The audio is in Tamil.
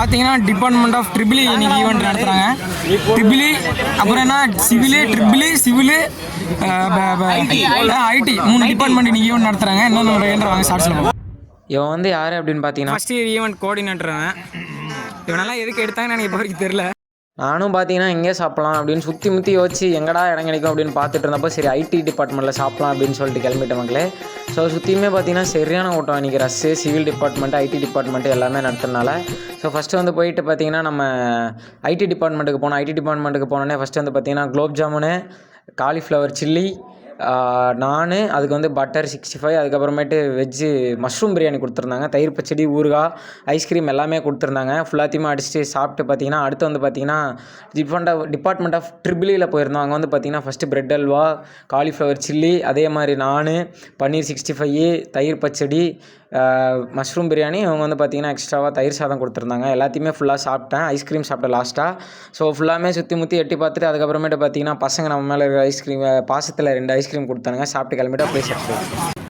பார்த்தீங்கன்னா டிபார்ட்மெண்ட் ஆஃப் ட்ரிபிள் இன்னைக்கு ஈவெண்ட் நடத்துகிறாங்க. ட்ரிபிள் அப்புறம் என்ன civil triple civil IT 3 department இன்னைக்கு ஈவெண்ட் நடத்துகிறாங்க. என்னென்ன வாங்க ஸ்டார்ட் சொல்லுவாங்க. இவன் வந்து யார் அப்படின்னு பார்த்தீங்கன்னா ஃபஸ்ட் இயர் ஈவெண்ட் கோஆர்டினேட்டருங்க. இவனெல்லாம் எதுக்கு எடுத்தாங்கன்னு எனக்கு இப்போ வரைக்கும் தெரில. நானும் பார்த்தீங்கன்னா எங்கே சாப்பிட்லாம் அப்படின்னு சுற்றி முற்றி யோசிச்சு எங்கடா இடம் கிடைக்கும் அப்படின்னு பார்த்துட்டு இருந்தப்போ சரி ஐடி டிபார்ட்மெண்ட்டில் சாப்பிட்லாம் அப்படின்னு சொல்லிட்டு கிளம்பிட்ட மக்களே. ஸோ சுற்றியுமே பார்த்தீங்கன்னா சரியான ஓட்டம் இன்றைக்கி ரஸ்ஸு சிவில் டிபார்ட்மெண்ட்டு ஐடி டிபார்ட்மெண்ட்டு எல்லாமே நடத்துறதுனால. ஸோ ஃபஸ்ட்டு வந்து போயிட்டு பார்த்தீங்கன்னா நம்ம ஐடி டிபார்ட்மெண்ட்டுக்கு போனோம். ஐடி டிபார்ட்மெண்ட்டுக்கு போனோடனே ஃபஸ்ட்டு வந்து பார்த்தீங்கன்னா குலோப் ஜாமுனு, காலிஃப்ளவர் சில்லி, நான் அதுக்கு வந்து பட்டர் 65, அதுக்கப்புறமேட்டு வெஜ்ஜு மஷ்ரூம் பிரியாணி கொடுத்துருந்தாங்க. தயிர் பச்சடி, ஊறுகாய், ஐஸ்கிரீம் எல்லாமே கொடுத்துருந்தாங்க. ஃபுல்லாத்தையுமே அடிச்சுட்டு சாப்பிட்டு பார்த்தீங்கன்னா அடுத்து வந்து பார்த்தீங்கன்னா டிபார்ட்மெண்ட் ஆஃப் ட்ரிபிளியில் போயிருந்தோம். அங்கே வந்து பார்த்தீங்கன்னா first bread halwa, cauliflower chilli, அதே மாதிரி நான், பன்னீர் 65, தயிர் பச்சடி, மஷ்ரூம் பிரியாணி. அவங்க வந்து பார்த்திங்கன்னா எக்ஸ்ட்ராவாக தயிர் சாதம் கொடுத்துருந்தாங்க. எல்லாத்தையுமே ஃபுல்லாக சாப்பிட்டேன். ஐஸ்கிரீம் சாப்பிட்டேன் லாஸ்ட்டாக. ஸோ ஃபுல்லாமே சுற்றி முற்றி எட்டி பார்த்துட்டு அதுக்கப்புறமேட்டு பார்த்திங்கன்னா பசங்க நம்ம மேலே ஐஸ்கிரீம் பாசத்தில் 2 ஐஸ்கிரீம் கொடுத்தானுங்க. சாப்பிட்டு கிளம்பிட்டு அப்படியே சாப்பிட்டு